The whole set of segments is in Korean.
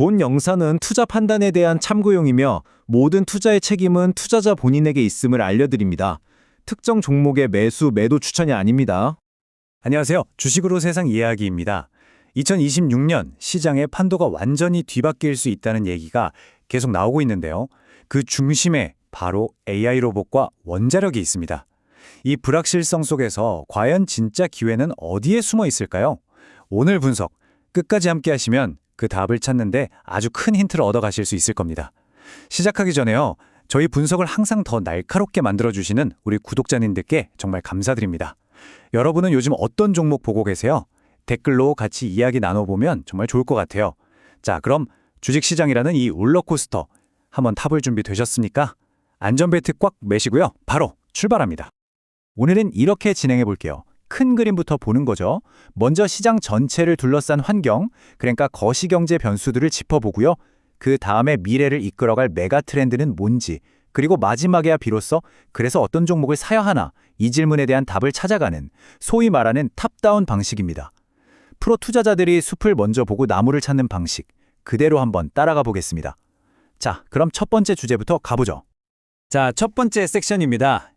본 영상은 투자 판단에 대한 참고용이며 모든 투자의 책임은 투자자 본인에게 있음을 알려드립니다. 특정 종목의 매수, 매도 추천이 아닙니다. 안녕하세요. 주식으로 세상 이야기입니다. 2026년 시장의 판도가 완전히 뒤바뀔 수 있다는 얘기가 계속 나오고 있는데요. 그 중심에 바로 AI 로봇과 원자력이 있습니다. 이 불확실성 속에서 과연 진짜 기회는 어디에 숨어 있을까요? 오늘 분석 끝까지 함께 하시면 그 답을 찾는데 아주 큰 힌트를 얻어가실 수 있을 겁니다. 시작하기 전에요. 저희 분석을 항상 더 날카롭게 만들어주시는 우리 구독자님들께 정말 감사드립니다. 여러분은 요즘 어떤 종목 보고 계세요? 댓글로 같이 이야기 나눠보면 정말 좋을 것 같아요. 자, 그럼 주식시장이라는 이 롤러코스터 한번 타볼 준비 되셨습니까? 안전벨트 꽉 매시고요. 바로 출발합니다. 오늘은 이렇게 진행해 볼게요. 큰 그림부터 보는 거죠. 먼저 시장 전체를 둘러싼 환경, 그러니까 거시경제 변수들을 짚어보고요. 그 다음에 미래를 이끌어갈 메가 트렌드는 뭔지, 그리고 마지막에야 비로소 그래서 어떤 종목을 사야 하나, 이 질문에 대한 답을 찾아가는 소위 말하는 탑다운 방식입니다. 프로 투자자들이 숲을 먼저 보고 나무를 찾는 방식, 그대로 한번 따라가 보겠습니다. 자, 그럼 첫 번째 주제부터 가보죠. 자, 첫 번째 섹션입니다.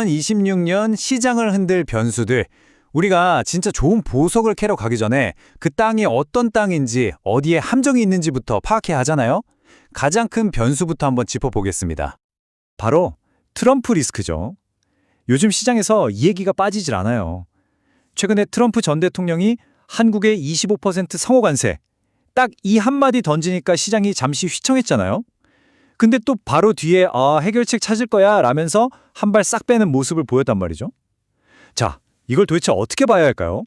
2026년 시장을 흔들 변수들. 우리가 진짜 좋은 보석을 캐러 가기 전에 그 땅이 어떤 땅인지 어디에 함정이 있는지부터 파악해야 하잖아요. 가장 큰 변수부터 한번 짚어보겠습니다. 바로 트럼프 리스크죠. 요즘 시장에서 이 얘기가 빠지질 않아요. 최근에 트럼프 전 대통령이 한국의 25% 상호 관세, 딱 이 한마디 던지니까 시장이 잠시 휘청했잖아요. 근데 또 바로 뒤에 해결책 찾을 거야 라면서 한 발 싹 빼는 모습을 보였단 말이죠. 자, 이걸 도대체 어떻게 봐야 할까요?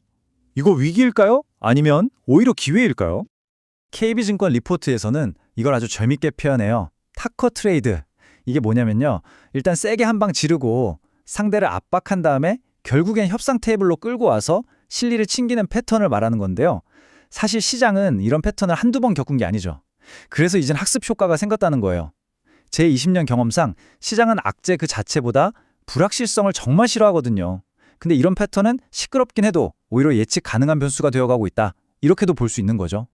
이거 위기일까요? 아니면 오히려 기회일까요? KB증권 리포트에서는 이걸 아주 재밌게 표현해요. 타커 트레이드. 이게 뭐냐면요. 일단 세게 한 방 지르고 상대를 압박한 다음에 결국엔 협상 테이블로 끌고 와서 실리를 챙기는 패턴을 말하는 건데요. 사실 시장은 이런 패턴을 한두 번 겪은 게 아니죠. 그래서 이젠 학습 효과가 생겼다는 거예요. 제 20년 경험상 시장은 악재 그 자체보다 불확실성을 정말 싫어하거든요. 근데 이런 패턴은 시끄럽긴 해도 오히려 예측 가능한 변수가 되어가고 있다. 이렇게도 볼 수 있는 거죠.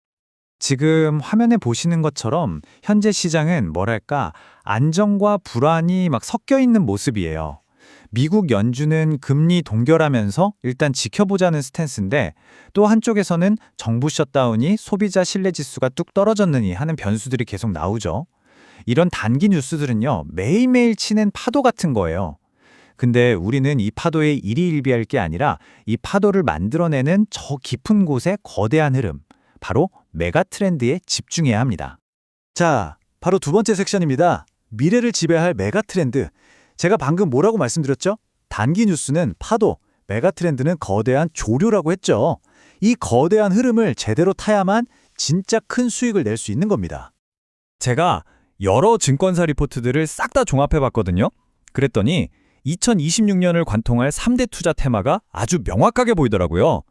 지금 화면에 보시는 것처럼 현재 시장은 뭐랄까 안정과 불안이 막 섞여 있는 모습이에요. 미국 연준은 금리 동결하면서 일단 지켜보자는 스탠스인데 또 한쪽에서는 정부 셧다운이 소비자 신뢰지수가 뚝 떨어졌느니 하는 변수들이 계속 나오죠. 이런 단기 뉴스들은요, 매일매일 치는 파도 같은 거예요. 근데 우리는 이 파도에 일희일비할 게 아니라 이 파도를 만들어내는 저 깊은 곳의 거대한 흐름, 바로 메가 트렌드에 집중해야 합니다. 자, 바로 두 번째 섹션입니다. 미래를 지배할 메가 트렌드. 제가 방금 뭐라고 말씀드렸죠? 단기 뉴스는 파도, 메가 트렌드는 거대한 조류라고 했죠. 이 거대한 흐름을 제대로 타야만 진짜 큰 수익을 낼 수 있는 겁니다. 제가 여러 증권사 리포트들을 싹 다 종합해봤거든요. 그랬더니 2026년을 관통할 3대 투자 테마가 아주 명확하게 보이더라고요.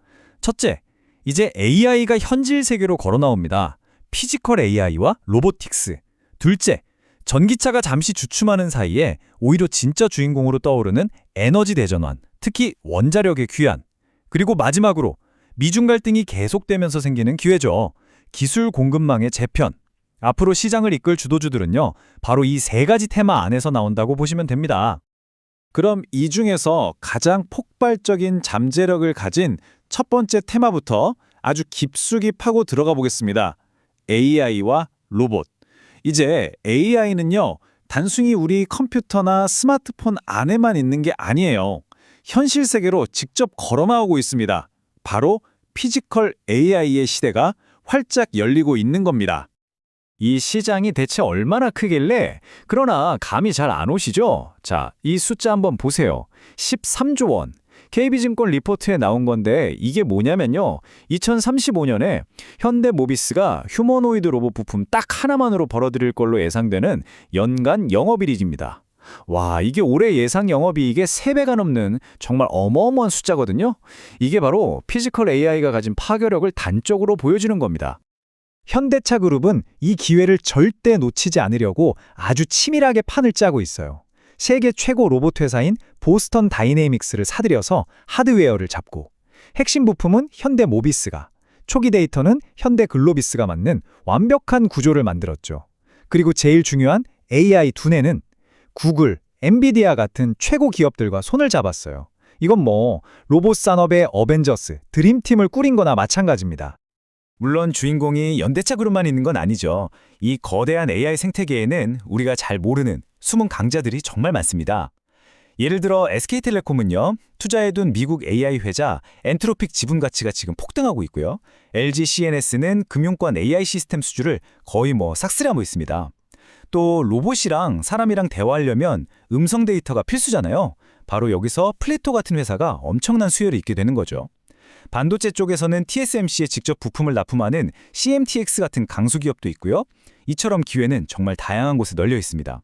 첫째, 이제 AI가 현실 세계로 걸어 나옵니다. 피지컬 AI와 로보틱스. 둘째, 전기차가 잠시 주춤하는 사이에 오히려 진짜 주인공으로 떠오르는 에너지 대전환, 특히 원자력의 귀환. 그리고 마지막으로 미중 갈등이 계속되면서 생기는 기회죠. 기술 공급망의 재편. 앞으로 시장을 이끌 주도주들은요, 바로 이 세 가지 테마 안에서 나온다고 보시면 됩니다. 그럼 이 중에서 가장 폭발적인 잠재력을 가진 첫 번째 테마부터 아주 깊숙이 파고 들어가 보겠습니다. AI와 로봇. 이제 AI는요, 단순히 우리 컴퓨터나 스마트폰 안에만 있는 게 아니에요. 현실 세계로 직접 걸어 나오고 있습니다. 바로 피지컬 AI의 시대가 활짝 열리고 있는 겁니다. 이 시장이 대체 얼마나 크길래? 그러나 감이 잘 안 오시죠? 자, 이 숫자 한번 보세요. 13조 원. KB증권 리포트에 나온 건데 이게 뭐냐면요. 2035년에 현대모비스가 휴머노이드 로봇 부품 딱 하나만으로 벌어들일 걸로 예상되는 연간 영업이익입니다. 와, 이게 올해 예상 영업이익의 3배가 넘는 정말 어마어마한 숫자거든요. 이게 바로 피지컬 AI가 가진 파괴력을 단적으로 보여주는 겁니다. 현대차 그룹은 이 기회를 절대 놓치지 않으려고 아주 치밀하게 판을 짜고 있어요. 세계 최고 로봇 회사인 보스턴 다이내믹스를 사들여서 하드웨어를 잡고 핵심 부품은 현대모비스가, 초기 데이터는 현대 글로비스가 맞는 완벽한 구조를 만들었죠. 그리고 제일 중요한 AI 두뇌는 구글, 엔비디아 같은 최고 기업들과 손을 잡았어요. 이건 뭐 로봇 산업의 어벤져스, 드림팀을 꾸린 거나 마찬가지입니다. 물론 주인공이 현대차 그룹만 있는 건 아니죠. 이 거대한 AI 생태계에는 우리가 잘 모르는 숨은 강자들이 정말 많습니다. 예를 들어 SK텔레콤은요, 투자해둔 미국 AI 회사 엔트로픽 지분 가치가 지금 폭등하고 있고요. LG CNS는 금융권 AI 시스템 수주를 거의 싹쓸이하고 있습니다. 또 로봇이랑 사람이랑 대화하려면 음성 데이터가 필수잖아요. 바로 여기서 플레토 같은 회사가 엄청난 수혜를 잇게 되는 거죠. 반도체 쪽에서는 TSMC에 직접 부품을 납품하는 CMTX 같은 강수 기업도 있고요. 이처럼 기회는 정말 다양한 곳에 널려 있습니다.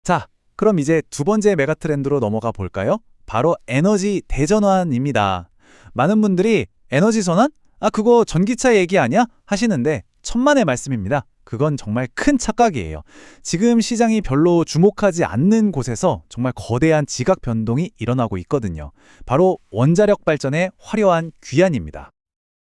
자, 그럼 이제 두 번째 메가트렌드로 넘어가 볼까요? 바로 에너지 대전환입니다. 많은 분들이 에너지 전환? 그거 전기차 얘기 아니야? 하시는데 천만의 말씀입니다. 그건 정말 큰 착각이에요. 지금 시장이 별로 주목하지 않는 곳에서 정말 거대한 지각 변동이 일어나고 있거든요. 바로 원자력 발전의 화려한 귀환입니다.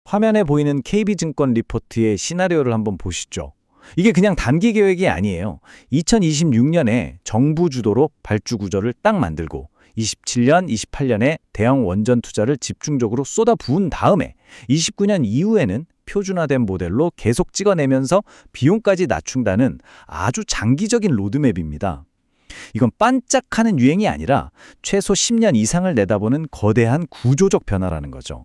화면에 보이는 KB증권 리포트의 시나리오를 한번 보시죠. 이게 그냥 단기 계획이 아니에요. 2026년에 정부 주도로 발주 구조를 딱 만들고 27년, 28년에 대형 원전 투자를 집중적으로 쏟아부은 다음에 29년 이후에는 표준화된 모델로 계속 찍어내면서 비용까지 낮춘다는 아주 장기적인 로드맵입니다. 이건 반짝하는 유행이 아니라 최소 10년 이상을 내다보는 거대한 구조적 변화라는 거죠.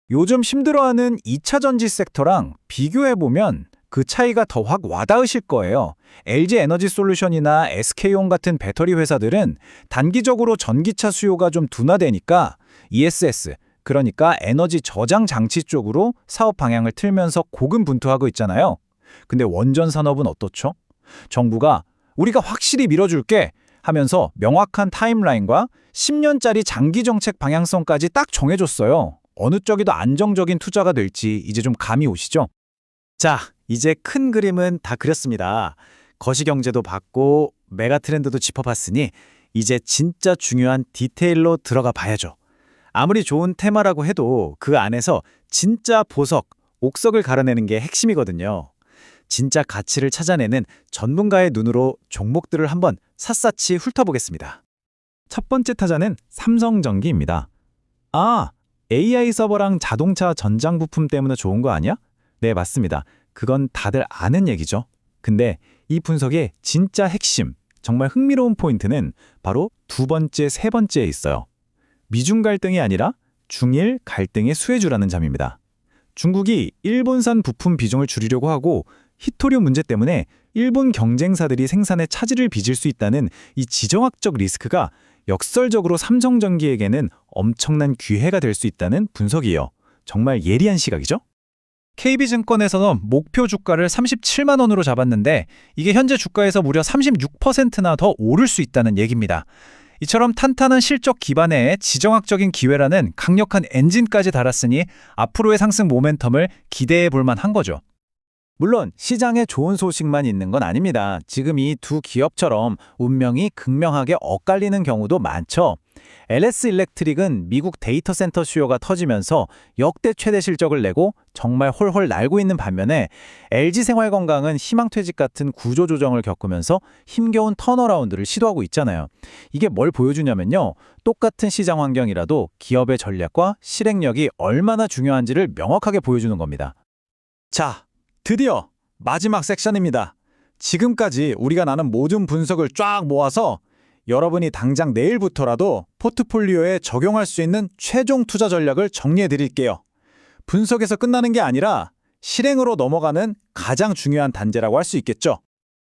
요즘 힘들어하는 2차 전지 섹터랑 비교해보면 그 차이가 더 확 와닿으실 거예요. LG 에너지 솔루션이나 SK온 같은 배터리 회사들은 단기적으로 전기차 수요가 좀 둔화되니까 ESS, 그러니까 에너지 저장 장치 쪽으로 사업 방향을 틀면서 고군분투하고 있잖아요. 근데 원전 산업은 어떻죠? 정부가 우리가 확실히 밀어줄게 하면서 명확한 타임라인과 10년짜리 장기 정책 방향성까지 딱 정해줬어요. 어느 쪽이 더 안정적인 투자가 될지 이제 좀 감이 오시죠? 자, 이제 큰 그림은 다 그렸습니다. 거시경제도 봤고 메가트렌드도 짚어봤으니 이제 진짜 중요한 디테일로 들어가 봐야죠. 아무리 좋은 테마라고 해도 그 안에서 진짜 보석, 옥석을 가려내는 게 핵심이거든요. 진짜 가치를 찾아내는 전문가의 눈으로 종목들을 한번 샅샅이 훑어보겠습니다. 첫 번째 타자는 삼성전기입니다. AI 서버랑 자동차 전장 부품 때문에 좋은 거 아니야? 네, 맞습니다. 그건 다들 아는 얘기죠. 근데 이 분석의 진짜 핵심, 정말 흥미로운 포인트는 바로 두 번째, 세 번째에 있어요. 미중 갈등이 아니라 중일 갈등의 수혜주라는 점입니다. 중국이 일본산 부품 비중을 줄이려고 하고 히토류 문제 때문에 일본 경쟁사들이 생산에 차질을 빚을 수 있다는 이 지정학적 리스크가 역설적으로 삼성전기에게는 엄청난 기회가 될 수 있다는 분석이에요. 정말 예리한 시각이죠? KB증권에서는 목표 주가를 37만 원으로 잡았는데 이게 현재 주가에서 무려 36%나 더 오를 수 있다는 얘기입니다. 이처럼 탄탄한 실적 기반에 지정학적인 기회라는 강력한 엔진까지 달았으니 앞으로의 상승 모멘텀을 기대해 볼 만한 거죠. 물론 시장에 좋은 소식만 있는 건 아닙니다. 지금 이 두 기업처럼 운명이 극명하게 엇갈리는 경우도 많죠. LS 일렉트릭은 미국 데이터 센터 수요가 터지면서 역대 최대 실적을 내고 정말 홀홀 날고 있는 반면에 LG생활건강은 희망퇴직 같은 구조조정을 겪으면서 힘겨운 턴어라운드를 시도하고 있잖아요. 이게 뭘 보여주냐면요. 똑같은 시장 환경이라도 기업의 전략과 실행력이 얼마나 중요한지를 명확하게 보여주는 겁니다. 자, 드디어 마지막 섹션입니다. 지금까지 우리가 나눈 모든 분석을 쫙 모아서 여러분이 당장 내일부터라도 포트폴리오에 적용할 수 있는 최종 투자 전략을 정리해 드릴게요. 분석에서 끝나는 게 아니라 실행으로 넘어가는 가장 중요한 단계라고 할 수 있겠죠.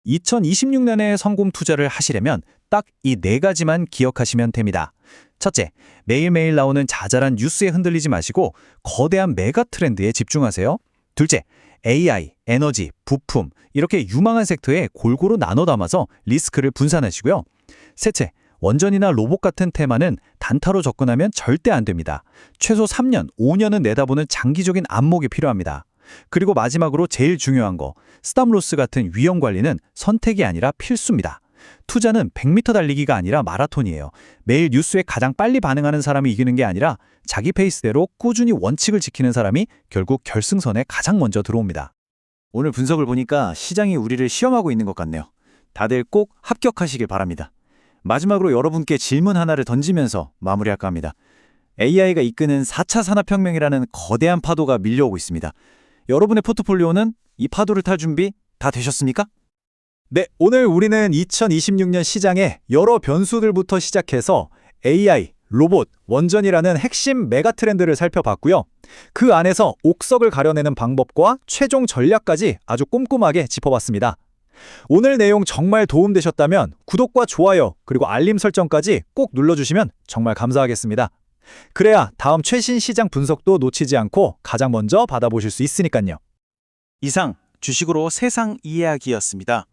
2026년에 성공 투자를 하시려면 딱 이 네 가지만 기억하시면 됩니다. 첫째, 매일매일 나오는 자잘한 뉴스에 흔들리지 마시고 거대한 메가 트렌드에 집중하세요. 둘째, AI, 에너지, 부품 이렇게 유망한 섹터에 골고루 나눠 담아서 리스크를 분산하시고요. 셋째, 원전이나 로봇 같은 테마는 단타로 접근하면 절대 안 됩니다. 최소 3년, 5년은 내다보는 장기적인 안목이 필요합니다. 그리고 마지막으로 제일 중요한 거, 스탑로스 같은 위험 관리는 선택이 아니라 필수입니다. 투자는 100m 달리기가 아니라 마라톤이에요. 매일 뉴스에 가장 빨리 반응하는 사람이 이기는 게 아니라 자기 페이스대로 꾸준히 원칙을 지키는 사람이 결국 결승선에 가장 먼저 들어옵니다. 오늘 분석을 보니까 시장이 우리를 시험하고 있는 것 같네요. 다들 꼭 합격하시길 바랍니다. 마지막으로 여러분께 질문 하나를 던지면서 마무리할까 합니다. AI가 이끄는 4차 산업혁명이라는 거대한 파도가 밀려오고 있습니다. 여러분의 포트폴리오는 이 파도를 탈 준비 다 되셨습니까? 네, 오늘 우리는 2026년 시장의 여러 변수들부터 시작해서 AI, 로봇, 원전이라는 핵심 메가 트렌드를 살펴봤고요. 그 안에서 옥석을 가려내는 방법과 최종 전략까지 아주 꼼꼼하게 짚어봤습니다. 오늘 내용 정말 도움되셨다면 구독과 좋아요 그리고 알림 설정까지 꼭 눌러주시면 정말 감사하겠습니다. 그래야 다음 최신 시장 분석도 놓치지 않고 가장 먼저 받아보실 수 있으니까요. 이상 주식으로 세상 이해하기였습니다.